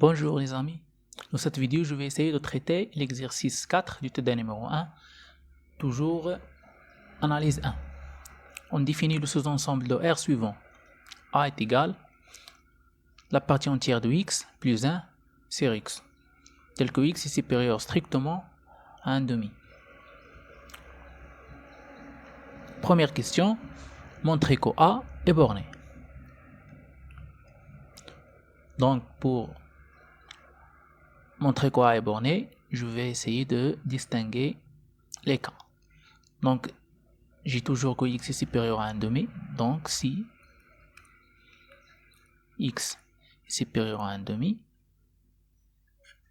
Bonjour les amis, dans cette vidéo je vais essayer de traiter l'exercice 4 du TD numéro 1, toujours analyse 1. On définit le sous-ensemble de R suivant. A est égal la partie entière de x plus 1 sur x, tel que x est supérieur strictement à 1 demi. Première question, montrer que A est borné. Donc pour montrer que A est borné, je vais essayer de distinguer les cas. Donc j'ai toujours que x est supérieur à 1 demi, donc si x est supérieur à 1 demi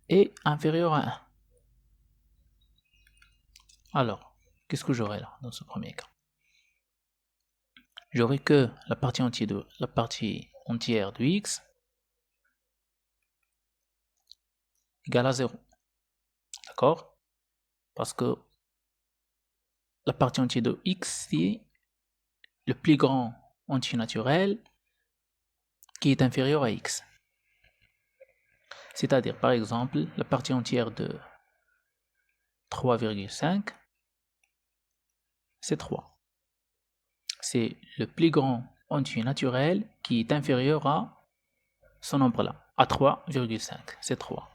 et inférieur à 1. Alors, qu'est-ce que j'aurai là dans ce premier cas? J'aurai que la partie entière de x égale à 0. D'accord? Parce que la partie entière de x, c'est le plus grand entier naturel qui est inférieur à x. C'est-à-dire, par exemple, la partie entière de 3,5, c'est 3. C'est le plus grand entier naturel qui est inférieur à ce nombre-là, à 3,5, c'est 3.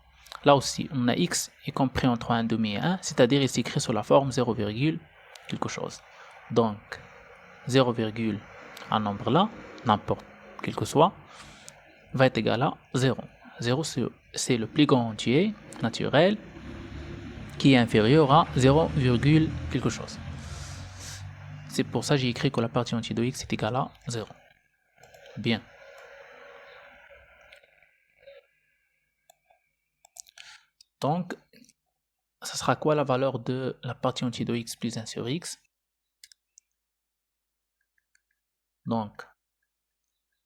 Là aussi, on a x est compris entre 1 demi et 1, c'est-à-dire il s'écrit sous la forme 0, quelque chose. Donc, 0, un nombre là, n'importe quel que soit, va être égal à 0. 0, c'est le plus grand entier naturel qui est inférieur à 0, quelque chose. C'est pour ça que j'ai écrit que la partie entière de x est égale à 0. Bien. Donc, ça sera quoi la valeur de la partie entière de x plus 1 sur x? Donc,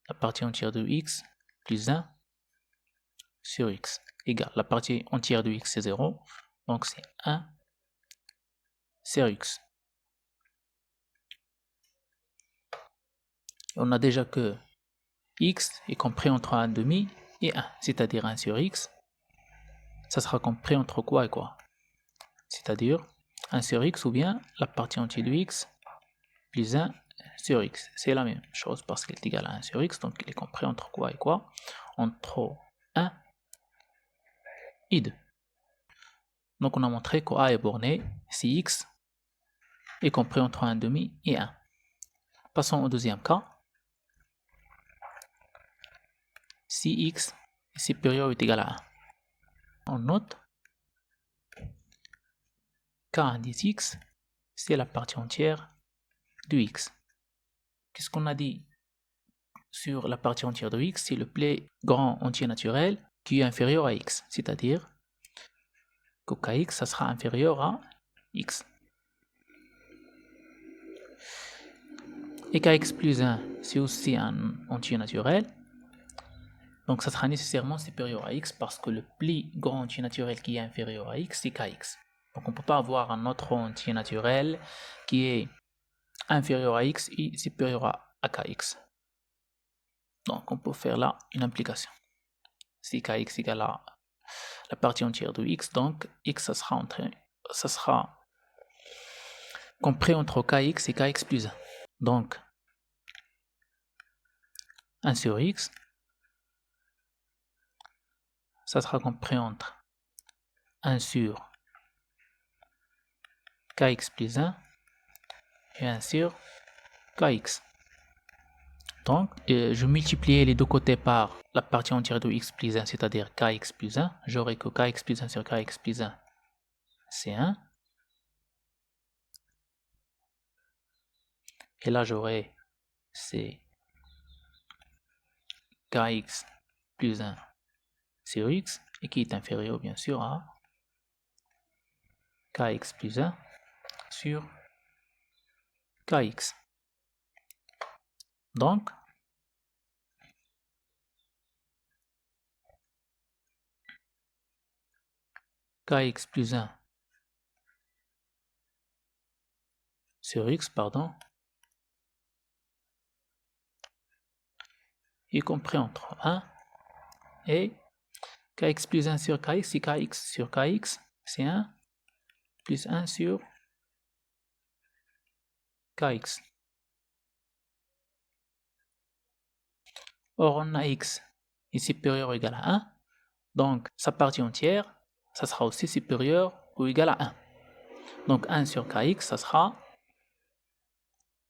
la partie entière de x plus 1 sur x égale la partie entière de x c'est 0, donc c'est 1 sur x. Et on a déjà que x est compris entre 1 demi et 1, c'est-à-dire 1 sur x. Ça sera compris entre quoi et quoi? C'est-à-dire 1 sur x ou bien la partie entière de x plus 1 sur x. C'est la même chose parce qu'il est égal à 1 sur x, donc il est compris entre quoi et quoi? Entre 1 et 2. Donc on a montré que A est borné si x est compris entre 1 demi et 1. Passons au deuxième cas. Si x est supérieur ou égal à 1. On note k indice x, c'est la partie entière de x. Qu'est-ce qu'on a dit sur la partie entière de x? C'est le plus grand entier naturel qui est inférieur à x, c'est-à-dire que kx ça sera inférieur à x. Et kx plus 1, c'est aussi un entier naturel. Donc ça sera nécessairement supérieur à x parce que le plus grand entier naturel qui est inférieur à x, c'est kx. Donc on ne peut pas avoir un autre entier naturel qui est inférieur à x et supérieur à kx. Donc on peut faire là une implication. Si kx égale à la partie entière de x, donc x ça sera compris entre kx et kx plus 1. Donc 1 sur x, ça sera compris entre 1 sur kx plus 1 et 1 sur kx. Donc, je multiplie les deux côtés par la partie entière de x plus 1, c'est-à-dire kx plus 1. J'aurai que kx plus 1 sur kx plus 1, c'est 1. Et là, j'aurai c'est kx plus 1 sur x, et qui est inférieur, bien sûr, à kx plus 1 sur kx. Donc, kx plus 1 sur x, pardon, est compris entre 1 et kx plus 1 sur kx, c'est kx sur kx, c'est 1, plus 1 sur kx. Or, on a x est supérieur ou égal à 1, donc sa partie entière, ça sera aussi supérieur ou égal à 1. Donc 1 sur kx, ça sera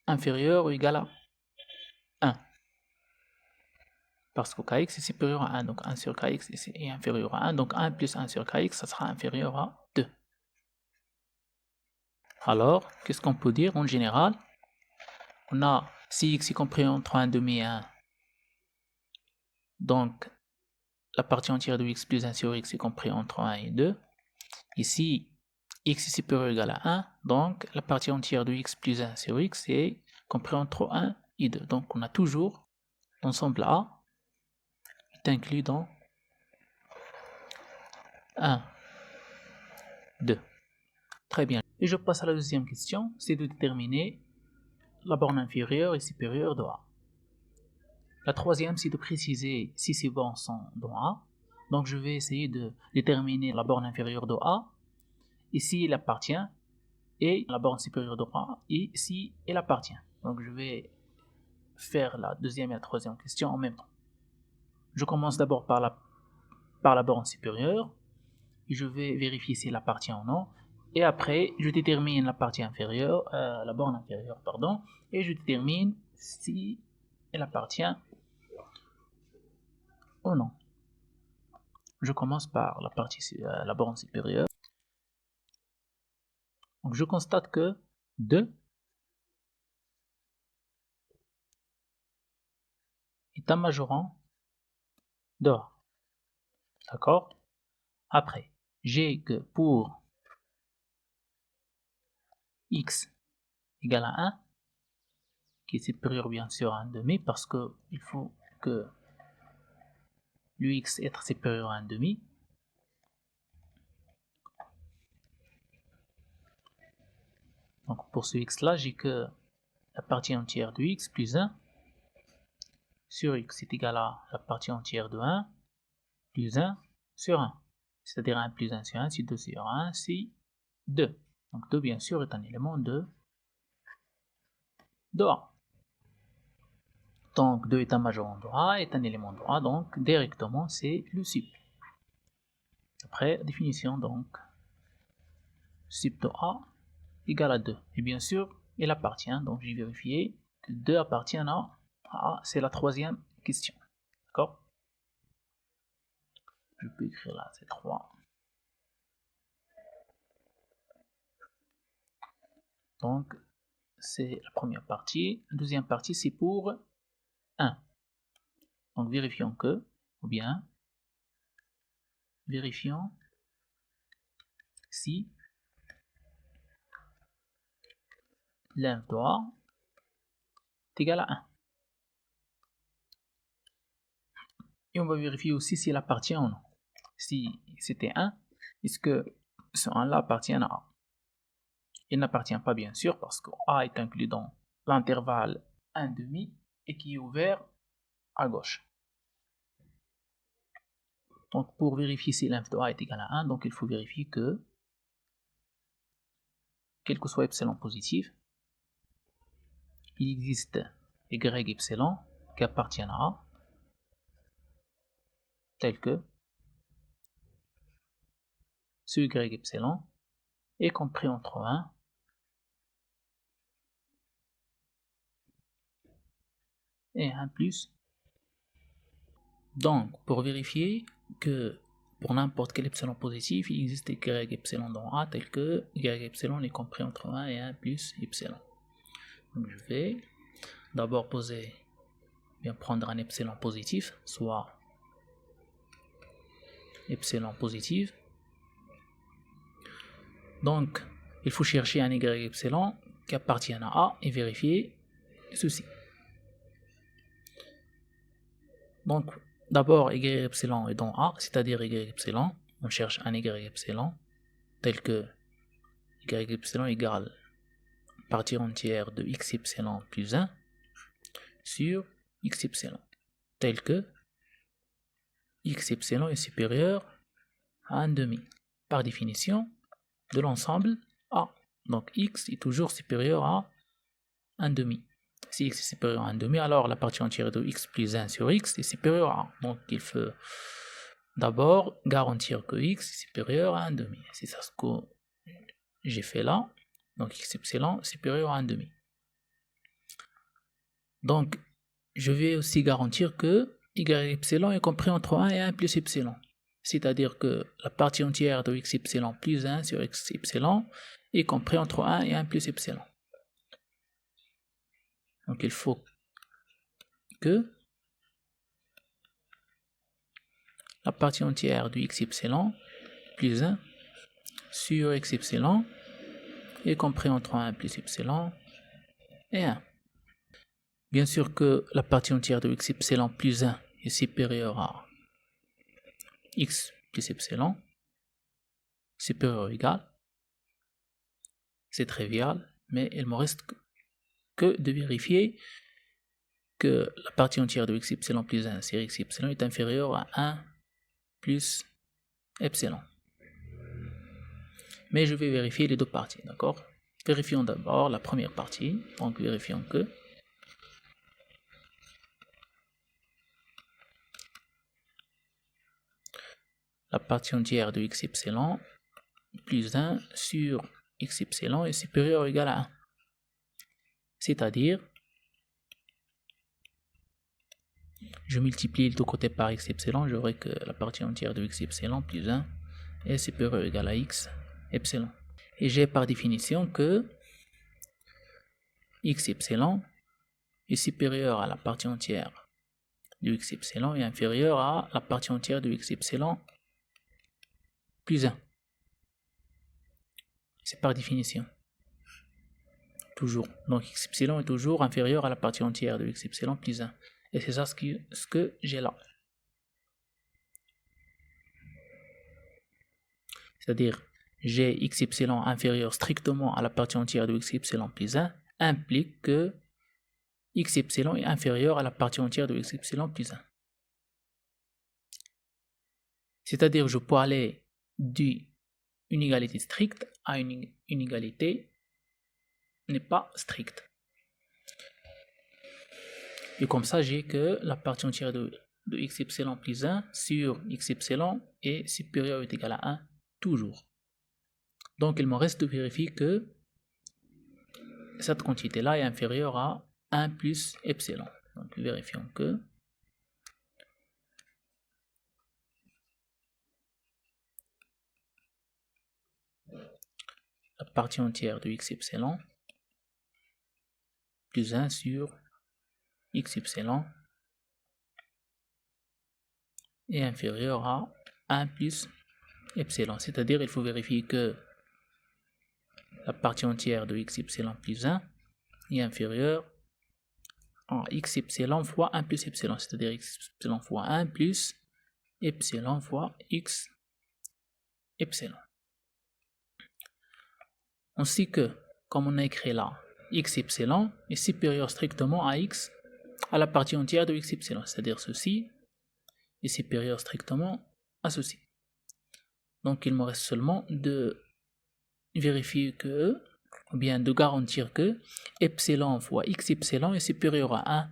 inférieur ou égal à 1. Parce que kx est supérieur à 1, donc 1 sur kx est inférieur à 1, donc 1 plus 1 sur kx, ça sera inférieur à 2. Alors, qu'est-ce qu'on peut dire en général? On a si x est compris entre 1 demi et 1, donc la partie entière de x plus 1 sur x est compris entre 1 et 2. Ici, x est supérieur ou égal à 1, donc la partie entière de x plus 1 sur x est compris entre 1 et 2. Donc on a toujours l'ensemble A est inclus dans 1, 2. Très bien. Et je passe à la deuxième question, c'est de déterminer la borne inférieure et supérieure de A. La troisième, c'est de préciser si ces bornes sont dans A. Donc je vais essayer de déterminer la borne inférieure de A, ici elle appartient, et la borne supérieure de A, et si elle appartient. Donc je vais faire la deuxième et la troisième question en même temps. Je commence d'abord par la borne supérieure, et je vais vérifier si elle appartient ou non, et après je détermine la partie inférieure, la borne inférieure, pardon, et je détermine si elle appartient ou non. Je commence par la borne supérieure. Donc je constate que 2 est un majorant de A. D'accord? Après, j'ai que pour x égale à 1, qui est supérieur bien sûr à 1,5, parce que il faut que le x être supérieur à 1,5. Donc pour ce x là, j'ai que la partie entière de x plus 1 sur x est égal à la partie entière de 1 plus 1 sur 1. C'est-à-dire 1 plus 1 sur 1, c'est 2 sur 1, c'est 2. Donc 2 bien sûr est un élément de A. Donc 2 est un majorant de A, est un élément de A, donc directement c'est le sup. Après, définition donc, sup de A égale à 2. Et bien sûr, il appartient, donc j'ai vérifié que 2 appartient à A, c'est la troisième question. D'accord? Je peux écrire là, c'est 3. Donc, c'est la première partie. La deuxième partie, c'est pour 1. Donc, vérifions que, ou bien, vérifions si l'inf de A est égal à 1. Et on va vérifier aussi si elle appartient ou non. Si c'était 1, est-ce que ce 1 là appartient à A? Il n'appartient pas bien sûr parce que A est inclus dans l'intervalle 1,5 et qui est ouvert à gauche. Donc pour vérifier si l'inf de A est égal à 1, donc il faut vérifier que, quel que soit epsilon positif, il existe y epsilon qui appartiennent à A, tel que ce y epsilon est compris entre 1 et 1 plus. Donc pour vérifier que pour n'importe quel epsilon positif, il existe y epsilon dans A tel que y epsilon est compris entre 1 et 1 plus epsilon. Donc je vais d'abord prendre un epsilon positif, soit epsilon positif. Donc il faut chercher un y epsilon qui appartient à A et vérifier ceci. Donc d'abord y epsilon est dans A, c'est-à-dire y epsilon, on cherche un y epsilon tel que y epsilon égale partie entière de x epsilon plus 1 sur x epsilon, tel que x epsilon est supérieur à 1 demi, par définition, de l'ensemble A. Donc x est toujours supérieur à 1 demi. Si x est supérieur à 1 demi, alors la partie entière de x plus 1 sur x est supérieure à 1. Donc il faut d'abord garantir que x est supérieur à 1 demi. C'est ça ce que j'ai fait là. Donc x epsilon supérieur à 1 demi. Donc je vais aussi garantir que y epsilon est compris entre 1 et 1 plus epsilon. C'est-à-dire que la partie entière de x epsilon plus 1 sur x epsilon est compris entre 1 et 1 plus epsilon. Donc il faut que la partie entière de x epsilon plus 1 sur x epsilon est compris entre 1 plus epsilon et 1. Bien sûr que la partie entière de x epsilon plus 1 est supérieure à x plus epsilon, supérieur ou égal. C'est trivial, mais il me reste que de vérifier que la partie entière de x epsilon plus 1 sur x epsilon est inférieure à 1 plus epsilon. Mais je vais vérifier les deux parties, d'accord? Vérifions d'abord la première partie. Donc vérifions que la partie entière de x epsilon plus 1 sur x epsilon est supérieur ou égal à 1. C'est-à-dire, je multiplie les deux côtés par x epsilon, j'aurai que la partie entière de x epsilon plus 1 est supérieur ou égal à x epsilon. Et j'ai par définition que x epsilon est supérieur à la partie entière de x epsilon et inférieur à la partie entière de x epsilon plus 1. C'est par définition. Toujours. Donc x epsilon est toujours inférieur à la partie entière de x epsilon plus 1. Et c'est ça ce que j'ai là. C'est-à-dire, j'ai x epsilon inférieur strictement à la partie entière de x epsilon plus 1 implique que x epsilon est inférieur à la partie entière de x epsilon plus 1. C'est-à-dire, je peux aller d'une égalité stricte à une inégalité n'est pas stricte. Et comme ça, j'ai que la partie entière de x epsilon plus 1 sur x epsilon est supérieure ou est égale à 1 toujours. Donc il me reste de vérifier que cette quantité-là est inférieure à 1 plus epsilon. Donc vérifions que la partie entière de x epsilon plus 1 sur x epsilon est inférieur à 1 plus epsilon. C'est-à-dire il faut vérifier que la partie entière de x epsilon plus 1 est inférieure à x epsilon fois 1 plus epsilon. C'est-à-dire x epsilon fois 1 plus epsilon fois x epsilon. On sait que, comme on a écrit là, x epsilon est supérieur strictement à x à la partie entière de x epsilon. C'est-à-dire ceci est supérieur strictement à ceci. Donc il me reste seulement de vérifier que, ou bien de garantir que epsilon fois x epsilon est supérieur à 1.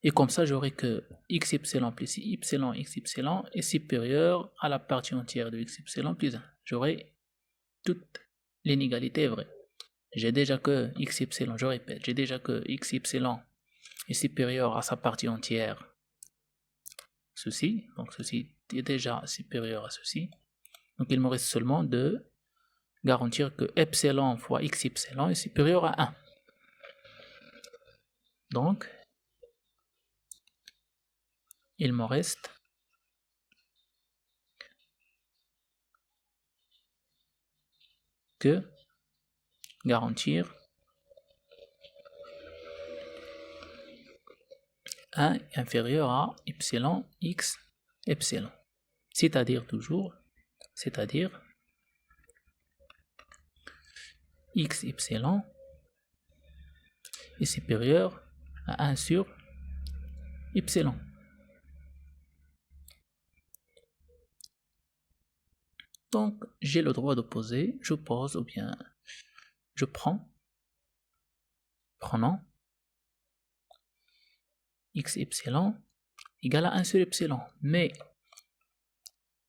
Et comme ça, j'aurai que x epsilon plus epsilon x epsilon est supérieur à la partie entière de x epsilon plus 1. J'aurai toute l'inégalité vraie. J'ai déjà que x epsilon, je répète, j'ai déjà que x epsilon est supérieur à sa partie entière. Ceci, donc ceci est déjà supérieur à ceci. Donc il me reste seulement de garantir que epsilon fois x epsilon est supérieur à 1. Donc, il me reste que garantir 1 est inférieur à epsilon x epsilon. C'est-à-dire toujours, c'est-à-dire x epsilon est supérieur à 1 sur epsilon. Donc, j'ai le droit d'opposer, je pose ou bien je prenons x epsilon égale à 1 sur epsilon. Mais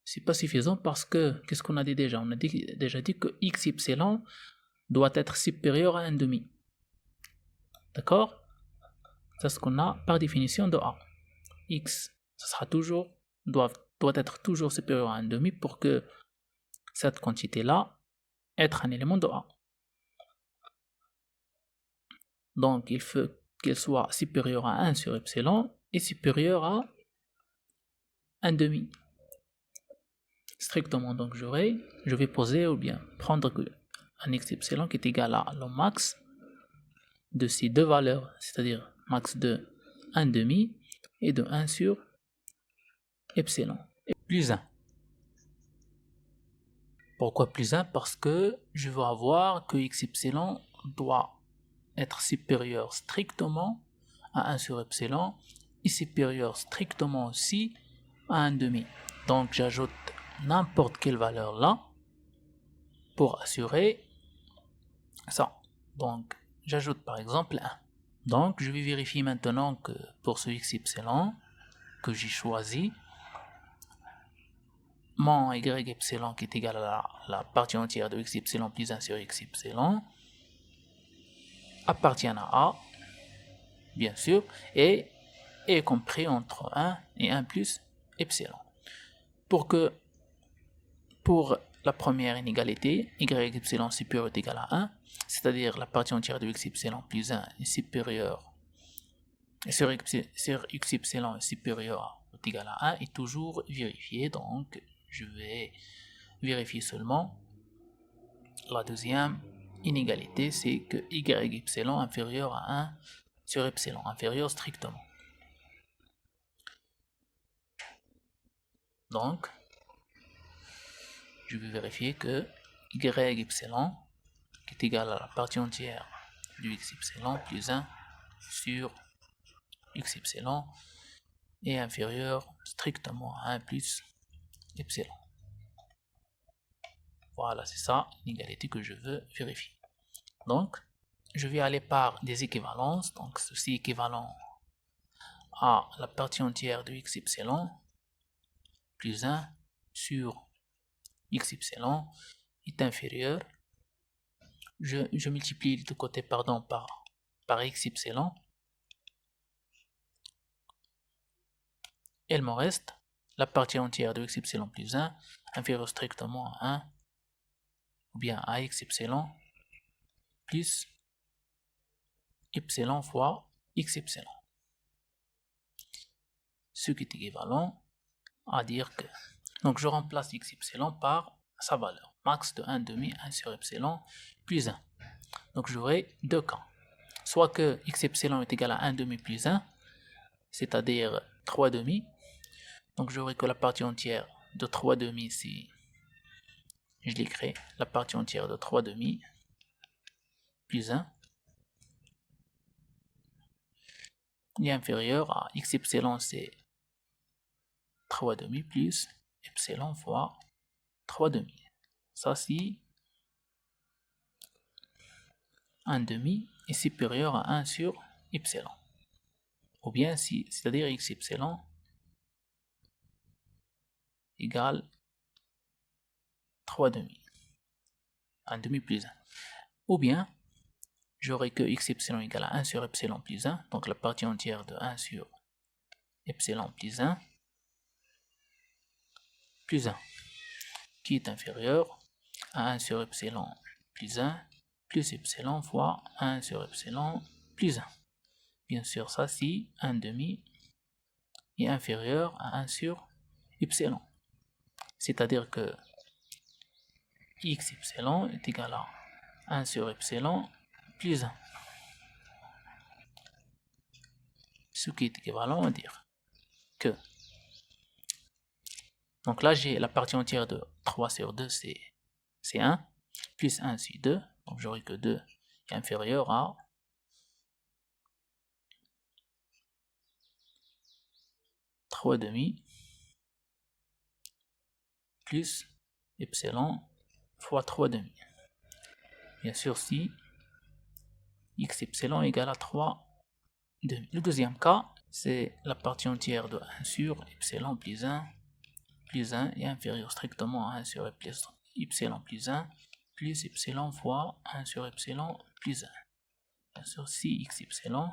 c'est pas suffisant parce que, qu'est-ce qu'on a dit déjà? On a déjà dit que x epsilon doit être supérieur à 1 demi. D'accord? C'est ce qu'on a par définition de A. X, ça sera toujours, doit être toujours supérieur à 1 demi pour que cette quantité-là être un élément de A. Donc, il faut qu'elle soit supérieure à 1 sur epsilon et supérieure à 1 demi. Strictement, donc je vais poser ou bien prendre un x epsilon qui est égal à le max de ces deux valeurs, c'est-à-dire max de 1 demi et de 1 sur epsilon. Plus 1. Pourquoi plus 1? Parce que je veux avoir que x epsilon doit être supérieur strictement à 1 sur epsilon et supérieur strictement aussi à 1 demi. Donc j'ajoute n'importe quelle valeur là pour assurer ça. Donc j'ajoute par exemple 1. Donc je vais vérifier maintenant que pour ce x epsilon que j'ai choisi, mon y epsilon qui est égal à la partie entière de x epsilon plus 1 sur x epsilon appartient à A, bien sûr, et est compris entre 1 et 1 plus epsilon. Pour la première inégalité, y epsilon supérieur est égal à 1, c'est-à-dire la partie entière de x epsilon plus 1 est supérieure, sur x epsilon est supérieur ou égal à 1, est toujours vérifié, donc je vais vérifier seulement la deuxième inégalité, c'est que y epsilon inférieur à 1 sur epsilon, inférieur strictement. Donc, je vais vérifier que y epsilon, qui est égal à la partie entière du x epsilon plus 1 sur x epsilon, est inférieur strictement à 1 plus epsilon. Voilà, c'est ça l'inégalité que je veux vérifier. Donc, je vais aller par des équivalences. Donc, ceci est équivalent à la partie entière de x epsilon plus 1 sur x epsilon est inférieur. Je multiplie les deux côtés par x epsilon. Il me reste la partie entière de x epsilon plus 1 inférieur strictement à 1 ou bien à x epsilon plus epsilon fois x epsilon. Ce qui est équivalent à dire que, donc je remplace x epsilon par sa valeur, max de 1 demi 1 sur epsilon plus 1. Donc j'aurai deux cas, soit que x epsilon est égal à 1 demi plus 1, c'est-à-dire 3 demi, donc j'aurai que la partie entière de 3 demi, si je l'écris, la partie entière de 3 demi plus 1 est inférieur à x epsilon, c'est 3 demi plus epsilon fois 3 demi. Ça, c'est 1 demi est supérieur à 1 sur epsilon. Ou bien, c'est-à-dire x epsilon égale 3 demi. 1 demi plus 1. Ou bien, j'aurai que x epsilon égale à 1 sur epsilon plus 1, donc la partie entière de 1 sur epsilon plus 1, qui est inférieur à 1 sur epsilon plus 1, plus epsilon fois 1 sur epsilon plus 1. Bien sûr, ça, si 1 demi est inférieur à 1 sur epsilon. C'est-à-dire que x epsilon est égal à 1 sur epsilon plus 1. Ce qui est équivalent à dire que, donc là j'ai la partie entière de 3 sur 2, c'est 1, plus 1 sur 2, donc j'aurai que 2 est inférieur à 3 demi plus epsilon fois 3 demi. Bien sûr, si x epsilon égale à 3 demi. Le deuxième cas, c'est la partie entière de 1 sur epsilon plus 1 est inférieur strictement à 1 sur epsilon plus 1 plus epsilon fois 1 sur epsilon plus 1. Bien sûr, si x epsilon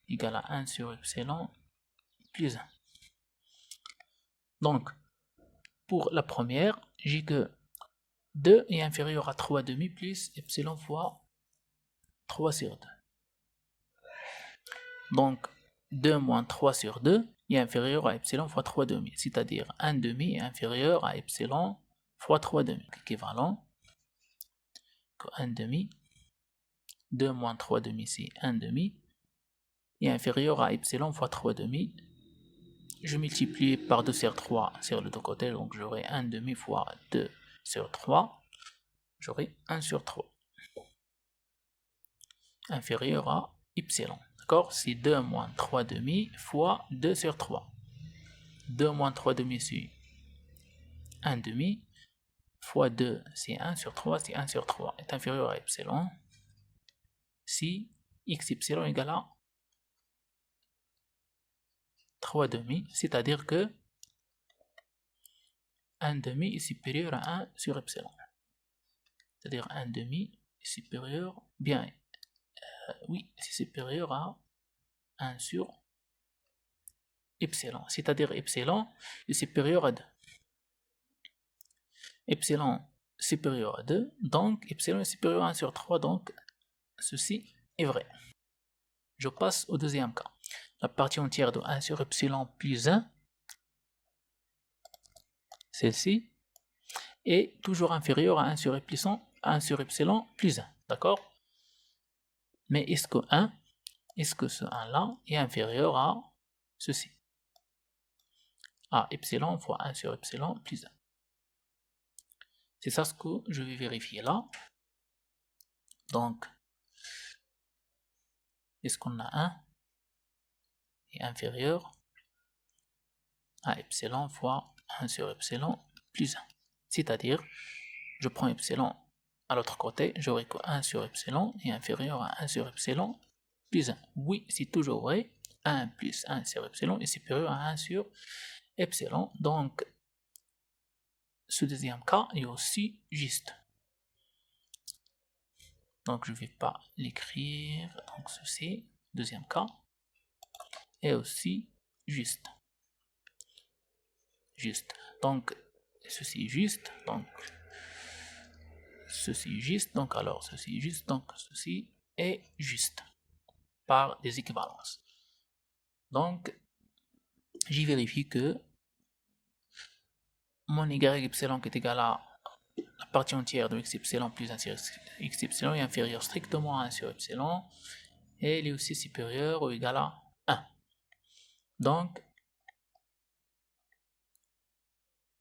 égale à 1 sur epsilon plus 1. Donc, pour la première, j'ai que 2 est inférieur à 3 demi plus epsilon fois 3 sur 2. Donc, 2 moins 3 sur 2 est inférieur à epsilon fois 3 demi, c'est-à-dire 1 demi est inférieur à epsilon fois 3 demi, équivalent que 1 demi, 2 moins 3 demi c'est 1 demi, est inférieur à epsilon fois 3 demi. Je multiplie par 2 sur 3 sur les deux côtés, donc j'aurai 1 demi fois 2 sur 3, j'aurai 1 sur 3, inférieur à epsilon. D'accord? C'est 2 moins 3 demi fois 2 sur 3. 2 moins 3 demi c'est 1 demi, fois 2 c'est 1 sur 3, c'est 1 sur 3, est inférieur à epsilon. Si x epsilon égale à 3 demi, c'est-à-dire que 1 demi est supérieur à 1 sur epsilon. C'est-à-dire 1 demi est supérieur, bien, oui, c'est supérieur à 1 sur epsilon. C'est-à-dire epsilon est supérieur à 2. Epsilon supérieur à 2, donc epsilon est supérieur à 1 sur 3, donc ceci est vrai. Je passe au deuxième cas. La partie entière de 1 sur epsilon plus 1, celle-ci, est toujours inférieure à 1 sur epsilon plus 1, d'accord? Mais est-ce que ce 1-là est inférieur à ceci? À epsilon fois 1 sur epsilon plus 1. C'est ça ce que je vais vérifier là. Donc, est-ce qu'on a 1 est inférieur à epsilon fois 1 sur epsilon plus 1? C'est-à-dire, je prends epsilon à l'autre côté, j'aurai que 1 sur epsilon est inférieur à 1 sur epsilon plus 1. Oui, c'est toujours vrai. 1 plus 1 sur epsilon est supérieur à 1 sur epsilon. Donc, ce deuxième cas est aussi juste. Donc, je ne vais pas l'écrire. Donc, ceci, deuxième cas, est aussi juste. Juste. Donc, ceci est juste. Donc, ceci est juste. Donc, alors, ceci est juste. Donc, ceci est juste. Par des équivalences. Donc, j'y vérifie que mon y epsilon qui est égal à la partie entière de x epsilon plus 1 sur x epsilon est inférieur strictement à 1 sur epsilon et il est aussi supérieur ou égal à 1. Donc,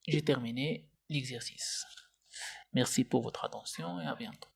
j'ai terminé l'exercice. Merci pour votre attention et à bientôt.